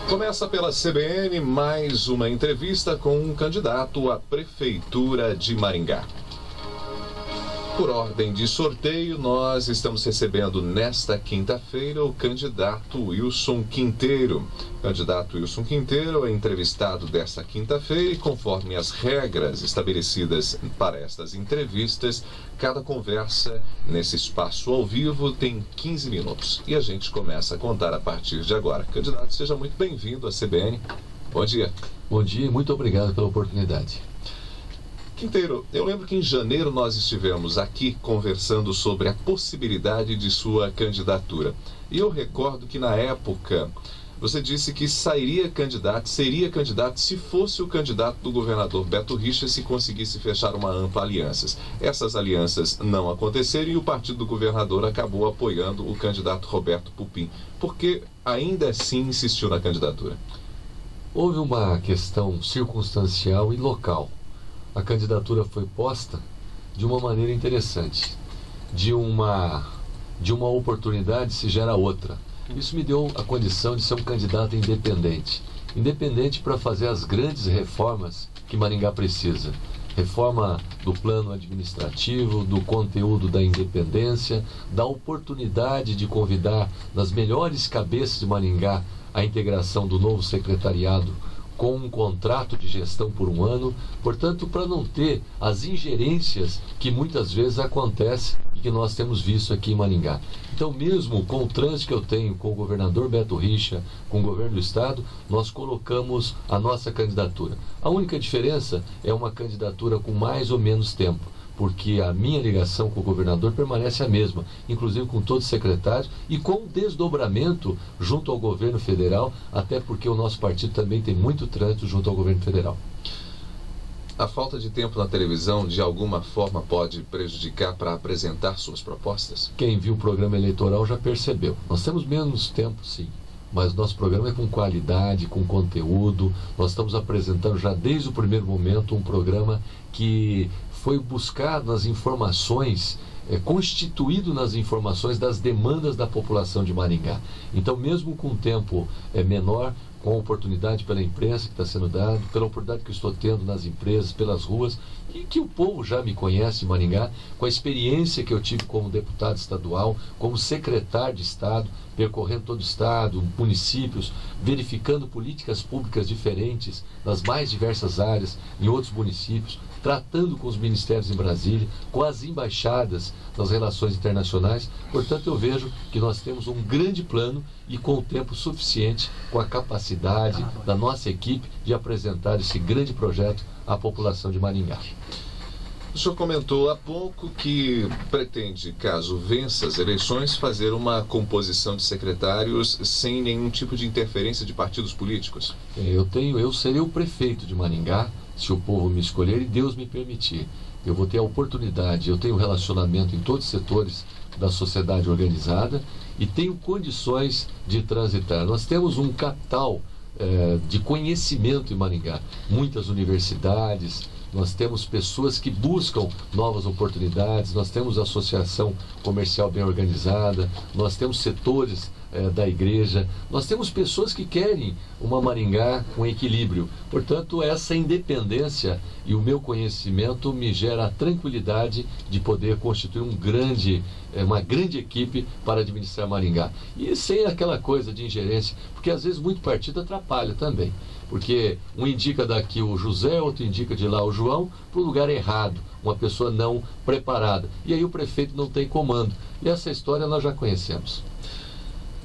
Começa pela CBN mais uma entrevista com um candidato à Prefeitura de Maringá. Por ordem de sorteio, nós estamos recebendo nesta quinta-feira o candidato Wilson Quinteiro. O candidato Wilson Quinteiro é entrevistado desta quinta-feira e, conforme as regras estabelecidas para estas entrevistas, cada conversa nesse espaço ao vivo tem 15 minutos. E a gente começa a contar a partir de agora. Candidato, seja muito bem-vindo à CBN. Bom dia. Bom dia e muito obrigado pela oportunidade. Quinteiro, eu lembro que em janeiro nós estivemos aqui conversando sobre a possibilidade de sua candidatura. E eu recordo que na época você disse que seria candidato se fosse o candidato do governador Beto Richa, se conseguisse fechar uma ampla aliança. Essas alianças não aconteceram e o partido do governador acabou apoiando o candidato Roberto Pupim. Por que ainda assim insistiu na candidatura? Houve uma questão circunstancial e local. A candidatura foi posta de uma maneira interessante. De uma oportunidade se gera outra. Isso me deu a condição de ser um candidato independente. Independente para fazer as grandes reformas que Maringá precisa. Reforma do plano administrativo, do conteúdo da independência, da oportunidade de convidar nas melhores cabeças de Maringá a integração do novo secretariado com um contrato de gestão por um ano, portanto, para não ter as ingerências que muitas vezes acontecem e que nós temos visto aqui em Maringá. Então, mesmo com o trânsito que eu tenho com o governador Beto Richa, com o governo do estado, nós colocamos a nossa candidatura. A única diferença é uma candidatura com mais ou menos tempo, porque a minha ligação com o governador permanece a mesma, inclusive com todos os secretários e com desdobramento junto ao governo federal, até porque o nosso partido também tem muito trânsito junto ao governo federal. A falta de tempo na televisão, de alguma forma, pode prejudicar para apresentar suas propostas? Quem viu o programa eleitoral já percebeu. Nós temos menos tempo, sim, mas nosso programa é com qualidade, com conteúdo. Nós estamos apresentando já desde o primeiro momento um programa que foi buscar nas informações, constituído nas informações das demandas da população de Maringá. Então, mesmo com um tempo menor, com a oportunidade pela imprensa que está sendo dada, pela oportunidade que eu estou tendo nas empresas, pelas ruas, e que o povo já me conhece em Maringá, com a experiência que eu tive como deputado estadual, como secretário de Estado, percorrendo todo o Estado, municípios, verificando políticas públicas diferentes nas mais diversas áreas, em outros municípios, tratando com os ministérios em Brasília, com as embaixadas nas relações internacionais. Portanto, eu vejo que nós temos um grande plano e com o tempo suficiente, com a capacidade da nossa equipe de apresentar esse grande projeto à população de Maringá. O senhor comentou há pouco que pretende, caso vença as eleições, fazer uma composição de secretários sem nenhum tipo de interferência de partidos políticos. Eu serei o prefeito de Maringá, se o povo me escolher e Deus me permitir. Eu vou ter a oportunidade, eu tenho relacionamento em todos os setores da sociedade organizada e tenho condições de transitar. Nós temos um capital de conhecimento em Maringá, muitas universidades, nós temos pessoas que buscam novas oportunidades, nós temos associação comercial bem organizada, nós temos setores da igreja, nós temos pessoas que querem uma Maringá com equilíbrio. Portanto, essa independência e o meu conhecimento me gera a tranquilidade de poder constituir uma grande equipe para administrar Maringá. E sem aquela coisa de ingerência, porque às vezes muito partido atrapalha também. Porque um indica daqui o José, outro indica de lá o João, para o lugar errado, uma pessoa não preparada. E aí o prefeito não tem comando. E essa história nós já conhecemos.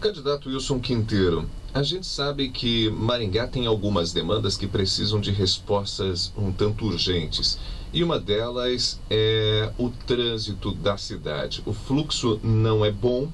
Candidato Wilson Quinteiro, a gente sabe que Maringá tem algumas demandas que precisam de respostas um tanto urgentes. E uma delas é o trânsito da cidade. O fluxo não é bom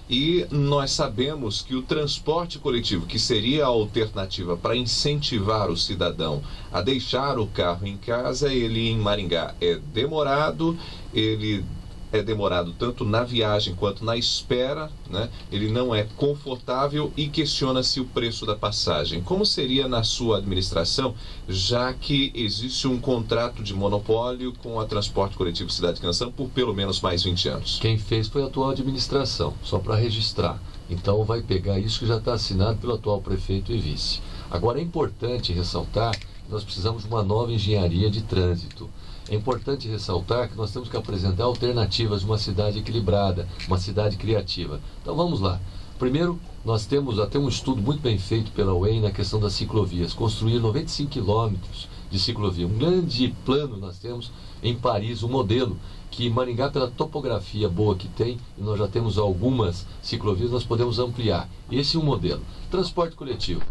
e nós sabemos que o transporte coletivo, que seria a alternativa para incentivar o cidadão a deixar o carro em casa, ele em Maringá é demorado, ele é demorado tanto na viagem quanto na espera, né? Ele não é confortável e questiona-se o preço da passagem. Como seria na sua administração, já que existe um contrato de monopólio com a Transporte Coletivo Cidade Canção por pelo menos mais 20 anos? Quem fez foi a atual administração, só para registrar. Então vai pegar isso que já está assinado pelo atual prefeito e vice. Agora é importante ressaltar que nós precisamos de uma nova engenharia de trânsito. É importante ressaltar que nós temos que apresentar alternativas de uma cidade equilibrada, uma cidade criativa. Então vamos lá. Primeiro, nós temos até um estudo muito bem feito pela UEM na questão das ciclovias. Construir 95 quilômetros de ciclovia. Um grande plano nós temos em Paris, um modelo que Maringá, pela topografia boa que tem, e nós já temos algumas ciclovias, nós podemos ampliar. Esse é um modelo. Transporte coletivo.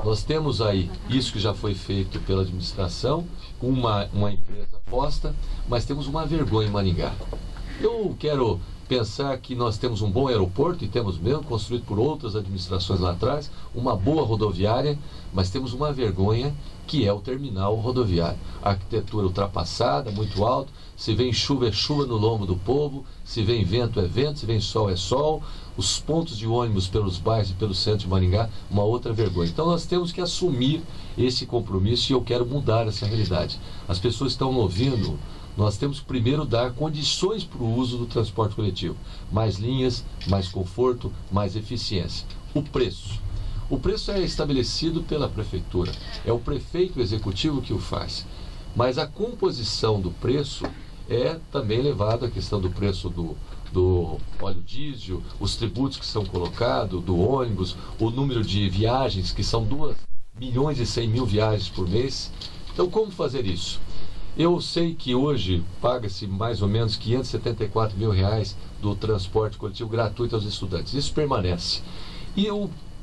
Nós temos aí isso que já foi feito pela administração, uma empresa aposta, mas temos uma vergonha em Maringá. Eu quero pensar que nós temos um bom aeroporto, e temos mesmo, construído por outras administrações lá atrás, uma boa rodoviária, mas temos uma vergonha que é o terminal rodoviário. A arquitetura ultrapassada, muito alto, se vem chuva é chuva no lombo do povo, se vem vento é vento, se vem sol é sol, os pontos de ônibus pelos bairros e pelo centro de Maringá, uma outra vergonha. Então nós temos que assumir esse compromisso e eu quero mudar essa realidade. As pessoas estão ouvindo. Nós temos que primeiro dar condições para o uso do transporte coletivo. Mais linhas, mais conforto, mais eficiência. O preço. O preço é estabelecido pela prefeitura. É o prefeito executivo que o faz. Mas a composição do preço é também levada à questão do preço do óleo diesel, os tributos que são colocados, do ônibus, o número de viagens, que são 2.100.000 viagens por mês. Então, como fazer isso? Eu sei que hoje paga-se mais ou menos R$574 mil do transporte coletivo gratuito aos estudantes. Isso permanece. E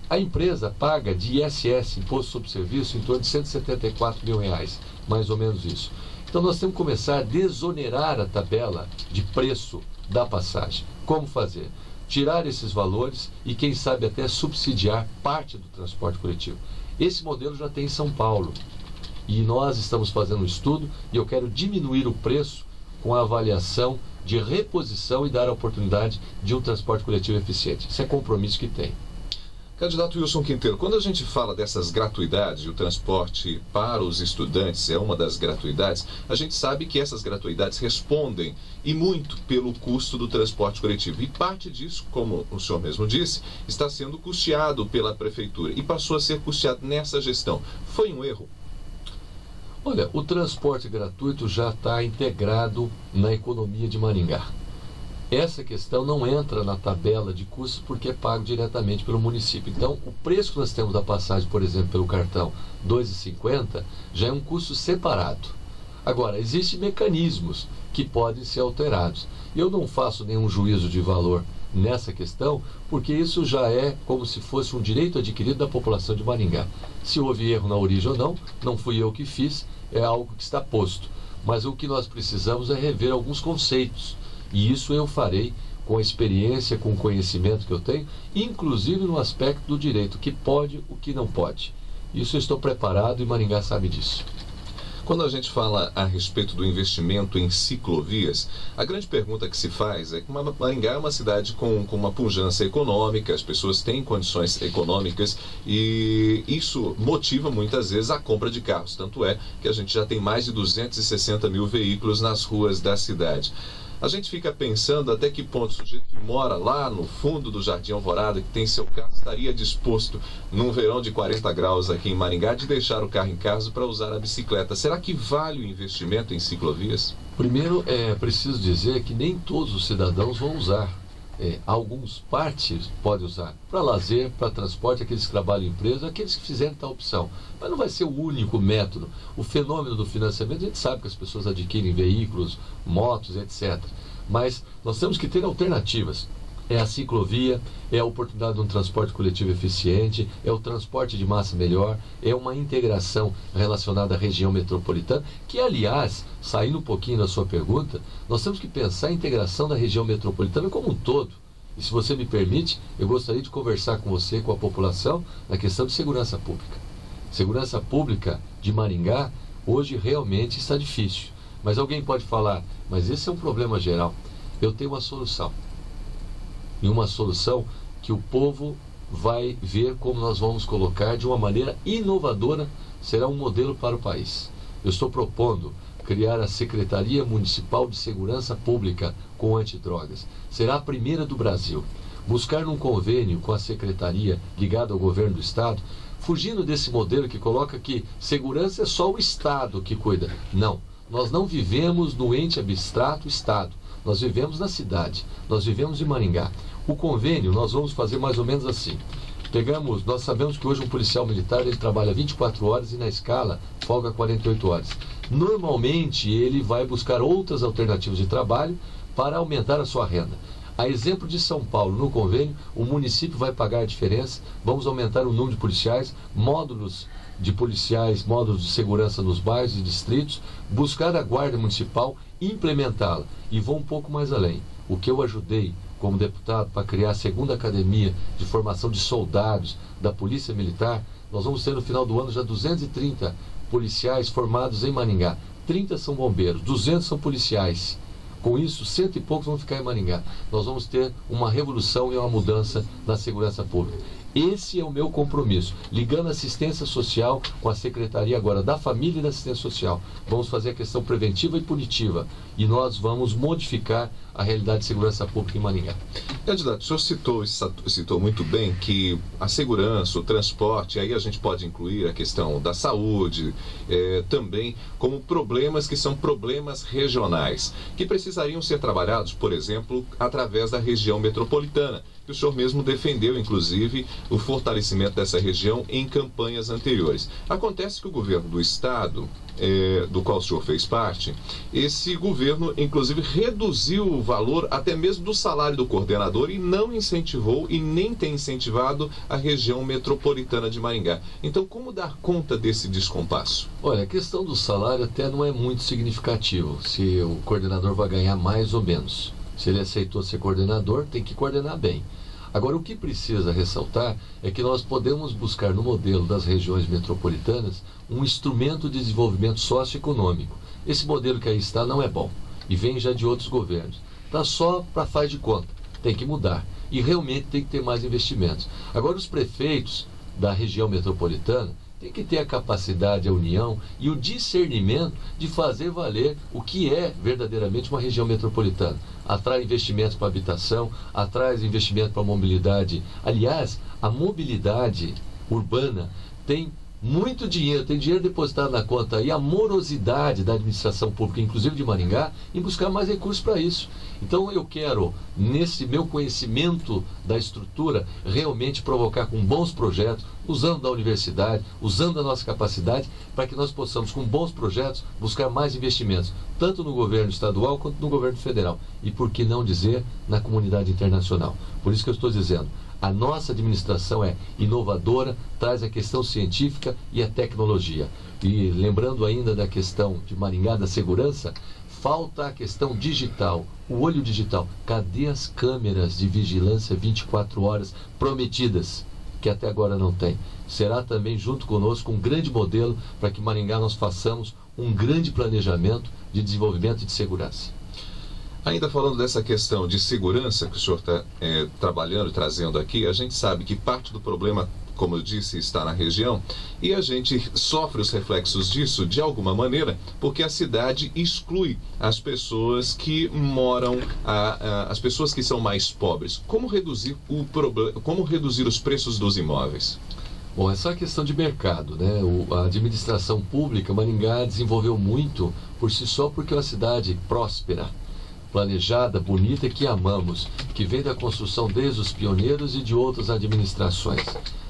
a empresa paga de ISS, Imposto sobre Serviço, em torno de R$174 mil, mais ou menos isso. Então nós temos que começar a desonerar a tabela de preço da passagem. Como fazer? Tirar esses valores e, quem sabe, até subsidiar parte do transporte coletivo. Esse modelo já tem em São Paulo. E nós estamos fazendo um estudo e eu quero diminuir o preço com a avaliação de reposição e dar a oportunidade de um transporte coletivo eficiente. Esse é compromisso que tem. Candidato Wilson Quinteiro, quando a gente fala dessas gratuidades, o transporte para os estudantes é uma das gratuidades, a gente sabe que essas gratuidades respondem e muito pelo custo do transporte coletivo. E parte disso, como o senhor mesmo disse, está sendo custeado pela prefeitura e passou a ser custeado nessa gestão. Foi um erro? Olha, o transporte gratuito já está integrado na economia de Maringá. Essa questão não entra na tabela de custos porque é pago diretamente pelo município. Então, o preço que nós temos da passagem, por exemplo, pelo cartão R$ 2,50, já é um custo separado. Agora, existem mecanismos que podem ser alterados. Eu não faço nenhum juízo de valor nessa questão, porque isso já é como se fosse um direito adquirido da população de Maringá. Se houve erro na origem ou não, não fui eu que fiz, é algo que está posto. Mas o que nós precisamos é rever alguns conceitos. E isso eu farei com a experiência, com o conhecimento que eu tenho, inclusive no aspecto do direito, o que pode, o que não pode. Isso eu estou preparado e Maringá sabe disso. Quando a gente fala a respeito do investimento em ciclovias, a grande pergunta que se faz é que Maringá é uma cidade com uma pujança econômica, as pessoas têm condições econômicas e isso motiva muitas vezes a compra de carros. Tanto é que a gente já tem mais de 260 mil veículos nas ruas da cidade. A gente fica pensando até que ponto o sujeito que mora lá no fundo do Jardim Alvorada, que tem seu carro, estaria disposto, num verão de 40 graus aqui em Maringá, de deixar o carro em casa para usar a bicicleta. Será que vale o investimento em ciclovias? Primeiro, é preciso dizer que nem todos os cidadãos vão usar. Alguns partes podem usar para lazer, para transporte, aqueles que trabalham em empresa, aqueles que fizerem tal opção. Mas não vai ser o único método. O fenômeno do financiamento, a gente sabe que as pessoas adquirem veículos, motos, etc. Mas nós temos que ter alternativas. É a ciclovia, é a oportunidade de um transporte coletivo eficiente, é o transporte de massa melhor, é uma integração relacionada à região metropolitana, que, aliás, saindo um pouquinho da sua pergunta, nós temos que pensar a integração da região metropolitana como um todo. E, se você me permite, eu gostaria de conversar com você, com a população, na questão de segurança pública. Segurança pública de Maringá, hoje realmente está difícil. Mas alguém pode falar, mas esse é um problema geral. Eu tenho uma solução. E uma solução que o povo vai ver como nós vamos colocar de uma maneira inovadora, será um modelo para o país. Eu estou propondo criar a Secretaria Municipal de Segurança Pública com Antidrogas. Será a primeira do Brasil. Buscar num convênio com a Secretaria ligada ao governo do Estado, fugindo desse modelo que coloca que segurança é só o Estado que cuida. Não, nós não vivemos no ente abstrato Estado. Nós vivemos na cidade, nós vivemos em Maringá. O convênio nós vamos fazer mais ou menos assim. Nós sabemos que hoje um policial militar ele trabalha 24 horas e na escala folga 48 horas. Normalmente ele vai buscar outras alternativas de trabalho para aumentar a sua renda. A exemplo de São Paulo, no convênio, o município vai pagar a diferença, vamos aumentar o número de policiais, módulos de policiais, módulos de segurança nos bairros e distritos, buscar a guarda municipal, implementá-la. E vou um pouco mais além. O que eu ajudei como deputado para criar a segunda academia de formação de soldados da Polícia Militar, nós vamos ter no final do ano já 230 policiais formados em Maringá. 30 são bombeiros, 200 são policiais. Com isso, 100 e poucos vão ficar em Maringá. Nós vamos ter uma revolução e uma mudança na segurança pública. Esse é o meu compromisso, ligando a assistência social com a Secretaria agora da Família e da Assistência Social. Vamos fazer a questão preventiva e punitiva e nós vamos modificar a realidade de segurança pública em Maringá. Candidato, o senhor citou muito bem que a segurança, o transporte, aí a gente pode incluir a questão da saúde, também como problemas que são problemas regionais, que precisariam ser trabalhados, por exemplo, através da região metropolitana, que o senhor mesmo defendeu, inclusive, o fortalecimento dessa região em campanhas anteriores. Acontece que o governo do Estado, do qual o senhor fez parte, esse governo, inclusive, reduziu o valor até mesmo do salário do coordenador e não incentivou e nem tem incentivado a região metropolitana de Maringá. Então, como dar conta desse descompasso? Olha, a questão do salário até não é muito significativo, se o coordenador vai ganhar mais ou menos. Se ele aceitou ser coordenador, tem que coordenar bem. Agora, o que precisa ressaltar é que nós podemos buscar no modelo das regiões metropolitanas um instrumento de desenvolvimento socioeconômico. Esse modelo que aí está não é bom e vem já de outros governos. Está só para faz de conta, tem que mudar e realmente tem que ter mais investimentos. Agora, os prefeitos da região metropolitana tem que ter a capacidade, a união e o discernimento de fazer valer o que é verdadeiramente uma região metropolitana. Atrai investimentos para habitação, atrai investimento para mobilidade. Aliás, a mobilidade urbana tem muito dinheiro, tem dinheiro depositado na conta e a morosidade da administração pública, inclusive de Maringá, em buscar mais recursos para isso. Então eu quero, nesse meu conhecimento da estrutura, realmente provocar com bons projetos, usando da universidade, usando a nossa capacidade, para que nós possamos, com bons projetos, buscar mais investimentos, tanto no governo estadual quanto no governo federal. E por que não dizer na comunidade internacional? Por isso que eu estou dizendo, a nossa administração é inovadora, traz a questão científica e a tecnologia. E lembrando ainda da questão de Maringá, da segurança, falta a questão digital, o olho digital. Cadê as câmeras de vigilância 24 horas prometidas, que até agora não tem? Será também, junto conosco, um grande modelo para que Maringá nós façamos um grande planejamento de desenvolvimento e de segurança. Ainda falando dessa questão de segurança que o senhor está trabalhando, trazendo aqui, a gente sabe que parte do problema, como eu disse, está na região e a gente sofre os reflexos disso de alguma maneira, porque a cidade exclui as pessoas que moram, as pessoas que são mais pobres. Como reduzir como reduzir os preços dos imóveis? Bom, essa é uma questão de mercado, né? A administração pública, Maringá desenvolveu muito por si só porque é uma cidade próspera, planejada, bonita, que amamos, que vem da construção desde os pioneiros e de outras administrações.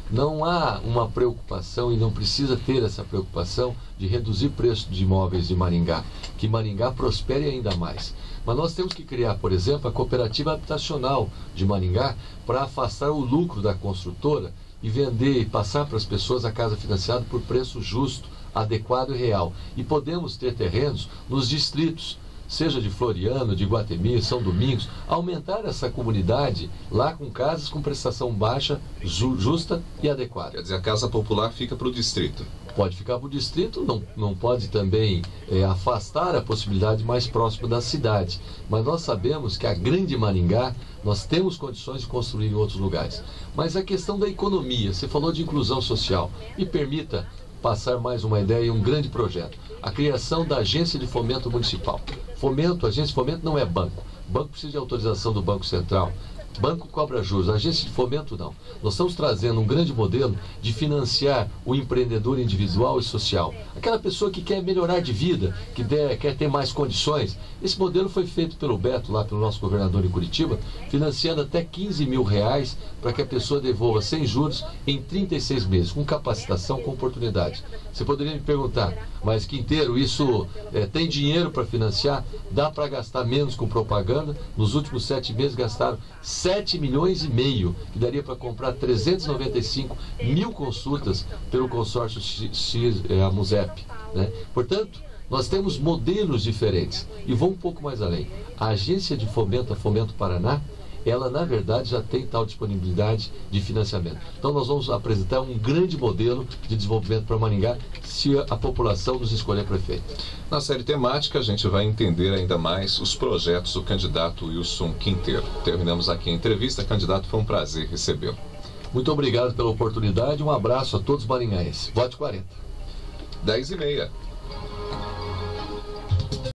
Não há uma preocupação e não precisa ter essa preocupação de reduzir o preço de imóveis de Maringá, que Maringá prospere ainda mais. Mas nós temos que criar, por exemplo, a cooperativa habitacional de Maringá para afastar o lucro da construtora e vender e passar para as pessoas a casa financiada por preço justo, adequado e real. E podemos ter terrenos nos distritos, seja de Floriano, de Iguatemi, São Domingos, aumentar essa comunidade lá com casas com prestação baixa, justa e adequada. Quer dizer, a casa popular fica para o distrito. Pode ficar para o distrito, não pode também afastar a possibilidade mais próxima da cidade. Mas nós sabemos que a grande Maringá, nós temos condições de construir em outros lugares. Mas a questão da economia, você falou de inclusão social, me permita passar mais uma ideia e um grande projeto. A criação da Agência de Fomento Municipal. Agência de fomento não é banco. Banco precisa de autorização do Banco Central. Banco cobra juros, agência de fomento não. Nós estamos trazendo um grande modelo de financiar o empreendedor individual e social. Aquela pessoa que quer melhorar de vida, que quer ter mais condições. Esse modelo foi feito pelo Beto, lá pelo nosso governador em Curitiba, financiando até R$15 mil para que a pessoa devolva sem juros em 36 meses, com capacitação, com oportunidade. Você poderia me perguntar, mas Quinteiro, isso tem dinheiro para financiar? Dá para gastar menos com propaganda? Nos últimos 7 meses gastaram R$7,5 milhões, que daria para comprar 395 mil consultas pelo consórcio a MUSEP, né? Portanto, nós temos modelos diferentes e vou um pouco mais além. A agência de fomento, a Fomento Paraná, ela na verdade já tem tal disponibilidade de financiamento. Então nós vamos apresentar um grande modelo de desenvolvimento para Maringá se a população nos escolher prefeito. Na série temática a gente vai entender ainda mais os projetos do candidato Wilson Quinteiro. Terminamos aqui a entrevista. Candidato, foi um prazer recebê-lo. Muito obrigado pela oportunidade, um abraço a todos os maringaenses. Vote 40. 10h30.